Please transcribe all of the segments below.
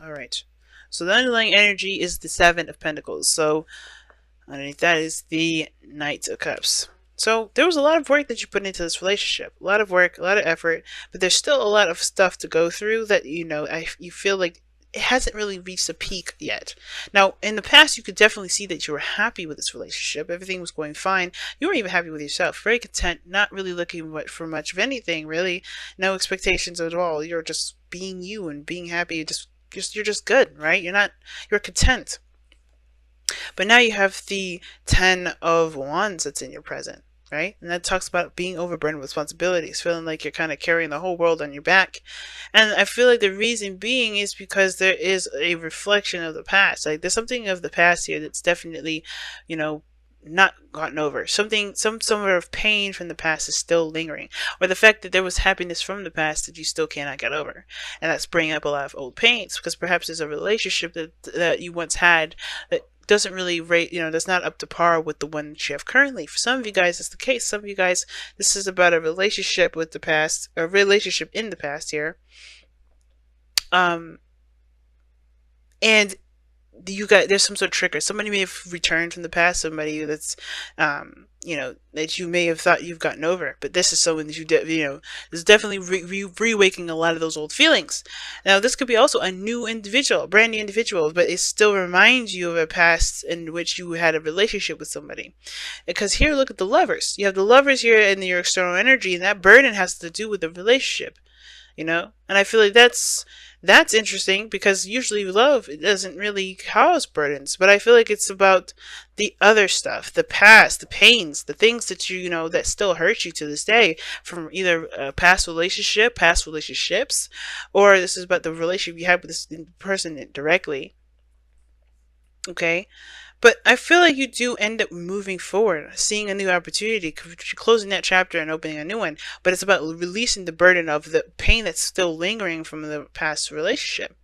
All right. So the underlying energy is the Seven of Pentacles. So underneath that is the Knight of Cups. So there was a lot of work that you put into this relationship, a lot of work, a lot of effort, but there's still a lot of stuff to go through that you feel like it hasn't really reached a peak yet. Now, in the past, you could definitely see that you were happy with this relationship. Everything was going fine. You were even happy with yourself, very content, not really looking for much of anything, really. No expectations at all. You're just being you and being happy. You're just good, right? You're content. But now you have the Ten of Wands that's in your present, right? And that talks about being overburdened with responsibilities, feeling like you're kind of carrying the whole world on your back. And I feel like the reason being is because there is a reflection of the past. Like there's something of the past here that's definitely, you know, not gotten over. Some sort of pain from the past is still lingering, or the fact that there was happiness from the past that you still cannot get over, and that's bringing up a lot of old pains because perhaps there's a relationship that you once had that doesn't really rate, that's not up to par with the one that you have currently. For some of you guys, that's the case. Some of you guys, this is about a relationship with the past, a relationship in the past here. And you got there's some sort of trigger. Somebody may have returned from the past. Somebody that's, that you may have thought you've gotten over. But this is someone that is definitely reawakening a lot of those old feelings. Now, this could be also a new individual, a brand new individual, but it still reminds you of a past in which you had a relationship with somebody. Because here, look at the lovers. You have the lovers here in your external energy, and that burden has to do with the relationship. And I feel like that's interesting because usually love, it doesn't really cause burdens, but I feel like it's about the other stuff, the past, the pains, the things that that still hurt you to this day from either a past relationship, past relationships, or this is about the relationship you had with this person directly. Okay. But I feel like you do end up moving forward, seeing a new opportunity, closing that chapter and opening a new one. But it's about releasing the burden of the pain that's still lingering from the past relationship,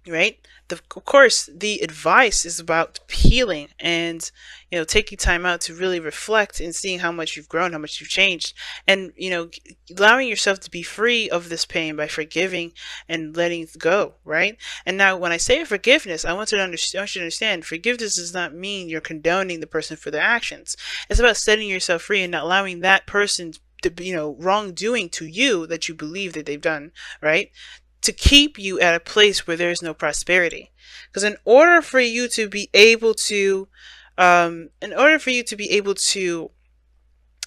right? Of course, the advice is about healing and, taking time out to really reflect and seeing how much you've grown, how much you've changed, and, allowing yourself to be free of this pain by forgiving and letting it go, right? And now, when I say forgiveness, I want you to understand forgiveness does not mean you're condoning the person for their actions. It's about setting yourself free and not allowing that person wrongdoing to you that you believe that they've done, right, to keep you at a place where there is no prosperity. Because in order for you to be able to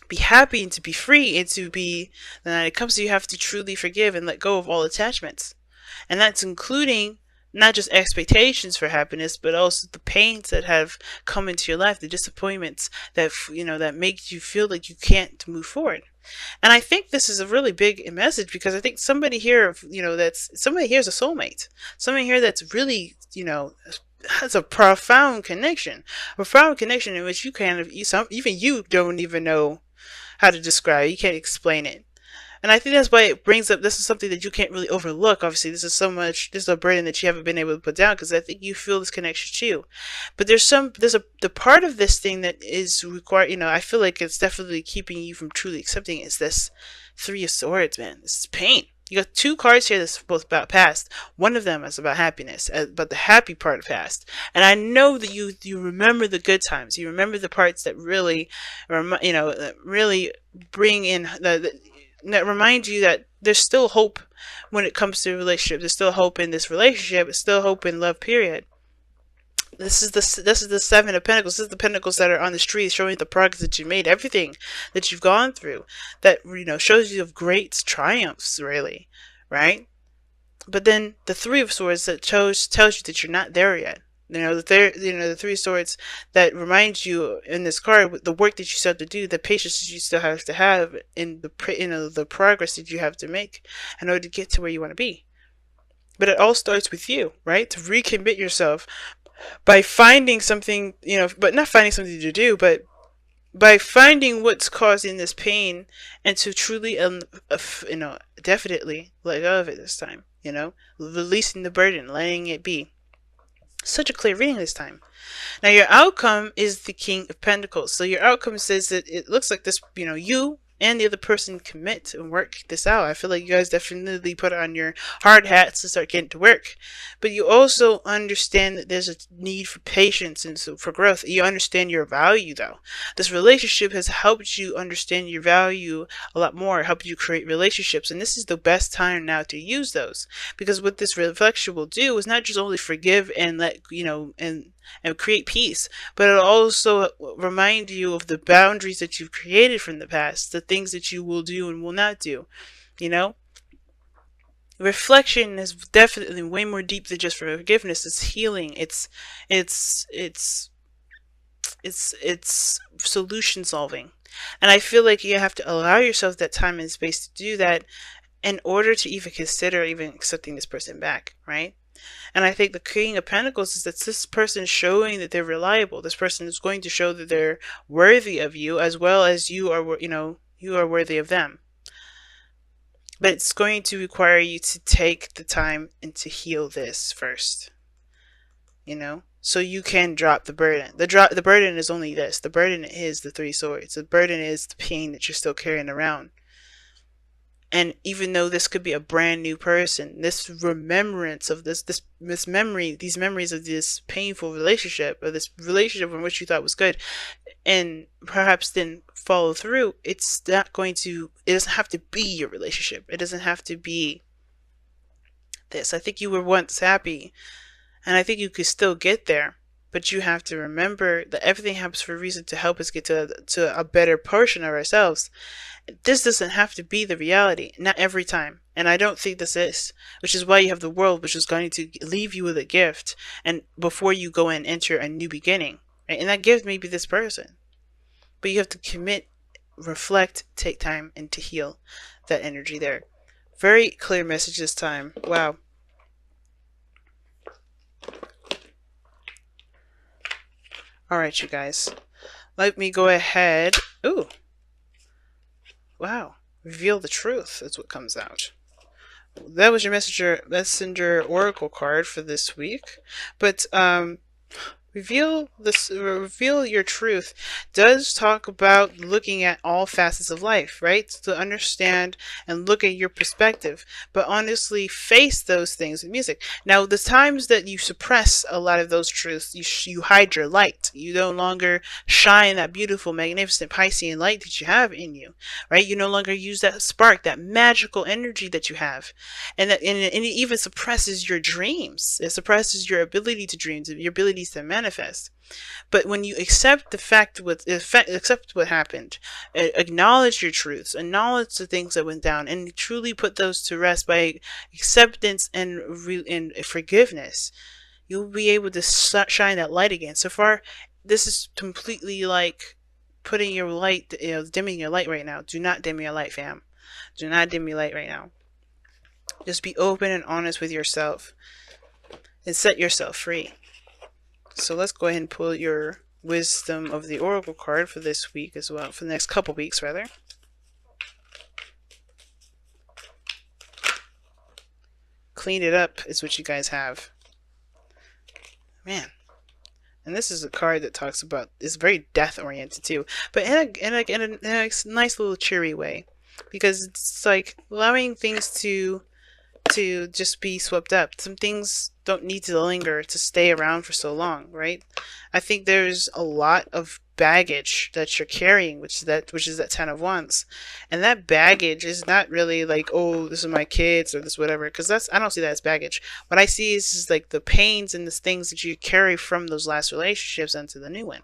be happy and to be free and to be, then it comes to you have to truly forgive and let go of all attachments. And that's including not just expectations for happiness, but also the pains that have come into your life, the disappointments that make you feel like you can't move forward. And I think this is a really big message because I think somebody here, somebody here is a soulmate. Somebody here that's really, has a profound connection in which even you don't even know how to describe. You can't explain it. And I think that's why it brings up, this is something that you can't really overlook. Obviously, this is a burden that you haven't been able to put down because I think you feel this connection too. But the part of this thing that is required, I feel like it's definitely keeping you from truly accepting is this Three of Swords, man. This is pain. You got two cards here that's both about past. One of them is about happiness, about the happy part of past. And I know that you remember the good times. You remember the parts that really, really bring in that remind you that there's still hope when it comes to relationships. There's still hope in this relationship. There's still hope in love, period. This is the Seven of Pentacles. This is the pentacles that are on the street, showing the progress that you made, everything that you've gone through, that shows you of great triumphs, really, right? But then the Three of Swords that tells you that you're not there yet. The Three of Swords that reminds you in this card the work that you still have to do, the patience that you still have to have, in the progress that you have to make in order to get to where you want to be. But it all starts with you, right? To recommit yourself by finding something, but not finding something to do, but by finding what's causing this pain and to truly, definitely let go of it this time, releasing the burden, letting it be. Such a clear reading this time. Now your outcome is the King of Pentacles. So your outcome says that it looks like this, you and the other person commit and work this out. I feel like you guys definitely put on your hard hats to start getting to work. But you also understand that there's a need for patience and so for growth. You understand your value though. This relationship has helped you understand your value a lot more, helped you create relationships. And this is the best time now to use those. Because what this reflection will do is not just only forgive and let, and create peace, but it'll also remind you of the boundaries that you've created from the past, the things that you will do and will not do. You know, reflection is definitely way more deep than just forgiveness. It's healing. It's solution solving, and I feel like you have to allow yourself that time and space to do that in order to even consider even accepting this person back, right? And I think the King of Pentacles is that this person is showing that they're reliable. This person is going to show that they're worthy of you, as well as you are, you are worthy of them. But it's going to require you to take the time and to heal this first, so you can drop the burden. The burden is only this. The burden is the Three Swords. The burden is the pain that you're still carrying around. And even though this could be a brand new person, this remembrance of this memory, these memories of this painful relationship, or this relationship in which you thought was good, and perhaps didn't follow through, it doesn't have to be your relationship. It doesn't have to be this. I think you were once happy, and I think you could still get there. But you have to remember that everything happens for a reason, to help us get to a better portion of ourselves. This doesn't have to be the reality, not every time. And I don't think this is, which is why you have the world, which is going to leave you with a gift, and before you go and enter a new beginning, right? And that gift may be this person, but you have to commit, reflect, take time, and to heal that energy there. Very clear message this time. Wow. All right, you guys, let me go ahead. Ooh. Wow. Reveal the truth is what comes out. That was your messenger oracle card for this week. But reveal your truth does talk about looking at all facets of life, right? To understand and look at your perspective, but honestly face those things in music. Now, the times that you suppress a lot of those truths, you hide your light. You no longer shine that beautiful, magnificent Piscean light that you have in you, right? You no longer use that spark, that magical energy that you have, and it even suppresses your dreams. It suppresses your ability to dream, your abilities to manifest. But when you accept the fact, accept what happened, acknowledge your truths, acknowledge the things that went down, and truly put those to rest by acceptance and forgiveness, you'll be able to shine that light again. So far, this is completely like putting your light, dimming your light right now. Do not dim your light, fam. Do not dim your light right now. Just be open and honest with yourself and set yourself free. So let's go ahead and pull your wisdom of the oracle card for this week as well, for the next couple weeks rather. Clean it up is what you guys have. Man. And this is a card that talks about, it's very death oriented too, but in a nice little cheery way, because it's like allowing things to just be swept up. Some things don't need to linger, to stay around for so long, right? I think there's a lot of baggage that you're carrying, which is that 10 of Wands, and that baggage is not really like, oh, this is my kids or this whatever, because I don't see that as baggage. What I see is like the pains and the things that you carry from those last relationships into the new one.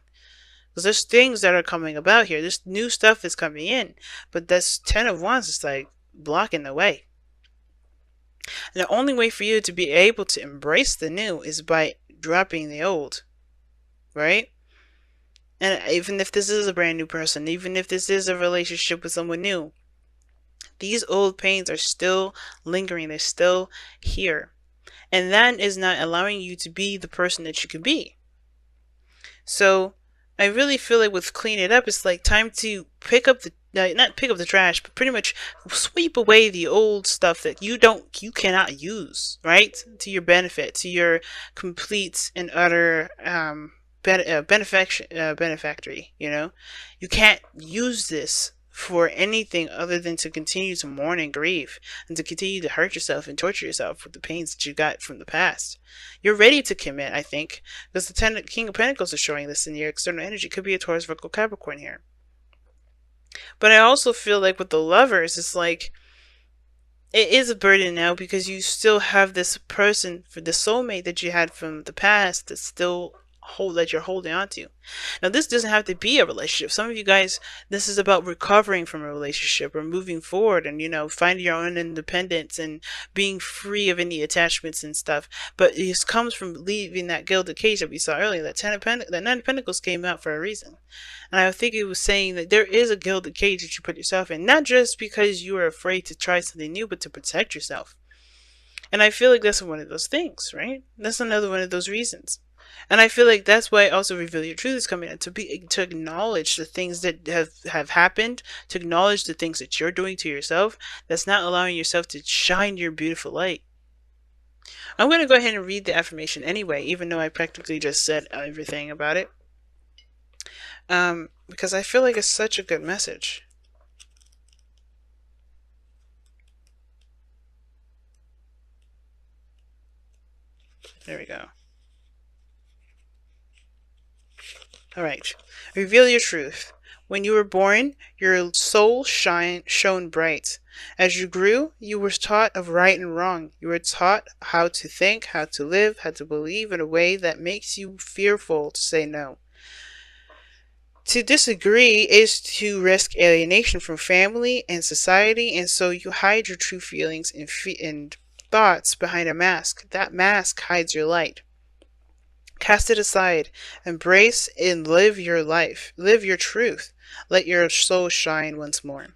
Because there's things that are coming about here. There's new stuff that's coming in, but this 10 of Wands is like blocking the way. And the only way for you to be able to embrace the new is by dropping the old, right? And even if this is a brand new person, even if this is a relationship with someone new, these old pains are still lingering. They're still here. And that is not allowing you to be the person that you could be. So I really feel like with Clean It Up, it's like time to pick up not pick up the trash, but pretty much sweep away the old stuff that you cannot use, right? To your benefit, to your complete and utter benefactory, you can't use this for anything other than to continue to mourn and grieve and to continue to hurt yourself and torture yourself with the pains that you got from the past. You're ready to commit, I think, because the King of Pentacles is showing this in your external energy. Could be a Taurus, Virgo, Capricorn here. But I also feel like with the Lovers, it's like it is a burden now because you still have this person, for the soulmate that you had from the past, that still that you're holding on to. Now this doesn't have to be a relationship. Some of you guys, this is about recovering from a relationship or moving forward and, you know, finding your own independence and being free of any attachments and stuff. But it comes from leaving that gilded cage that we saw earlier. That Nine of Pentacles came out for a reason. And I think it was saying that there is a gilded cage that you put yourself in, not just because you are afraid to try something new, but to protect yourself. And I feel like that's one of those things, right? That's another one of those reasons. And I feel like that's why also Reveal Your Truth is coming in, to acknowledge the things that have happened, to acknowledge the things that you're doing to yourself that's not allowing yourself to shine your beautiful light. I'm going to go ahead and read the affirmation anyway, even though I practically just said everything about it. Because I feel like it's such a good message. There we go. Alright. Reveal your truth. When you were born, your soul shone bright. As you grew, you were taught of right and wrong. You were taught how to think, how to live, how to believe in a way that makes you fearful to say no. To disagree is to risk alienation from family and society, and so you hide your true feelings and thoughts behind a mask. That mask hides your light. Cast it aside, embrace and live your life. Live your truth. Let your soul shine once more.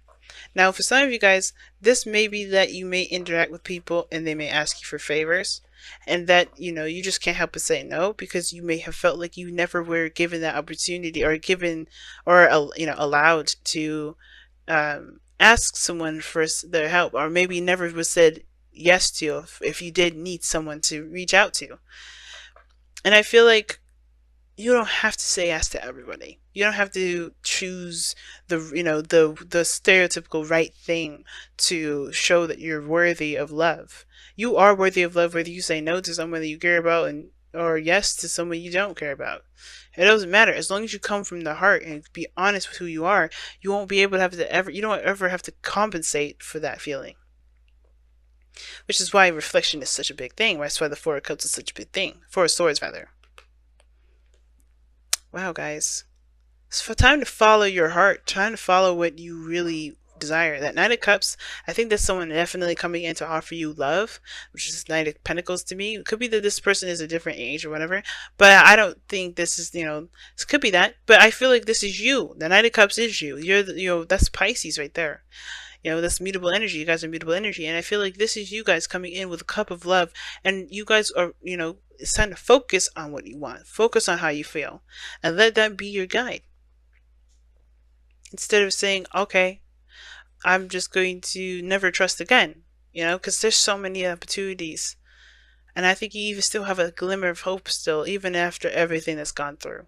Now, for some of you guys, this may be that you may interact with people and they may ask you for favors, and that, you know, you just can't help but say no because you may have felt like you never were given that opportunity or allowed to ask someone for their help, or maybe never was said yes to if you did need someone to reach out to. And I feel like you don't have to say yes to everybody. You don't have to choose the stereotypical right thing to show that you're worthy of love. You are worthy of love whether you say no to someone that you care about or yes to someone you don't care about. It doesn't matter. As long as you come from the heart and be honest with who you are, you won't be able to you don't ever have to compensate for that feeling. Which is why reflection is such a big thing. That's why the Four of Cups is such a big thing. Four of Swords, rather. Wow, guys. It's time to follow your heart. Trying to follow what you really desire. That Knight of Cups, I think there's someone definitely coming in to offer you love, which is Knight of Pentacles to me. It could be that this person is a different age or whatever, but I don't think this is, this could be that, but I feel like this is you. The Knight of Cups is you. You're that's Pisces right there. That's mutable energy. You guys are mutable energy. And I feel like this is you guys coming in with a cup of love. And you guys are, it's time to focus on what you want. Focus on how you feel. And let that be your guide. Instead of saying, okay, I'm just going to never trust again. Because there's so many opportunities. And I think you even still have a glimmer of hope still, even after everything that's gone through.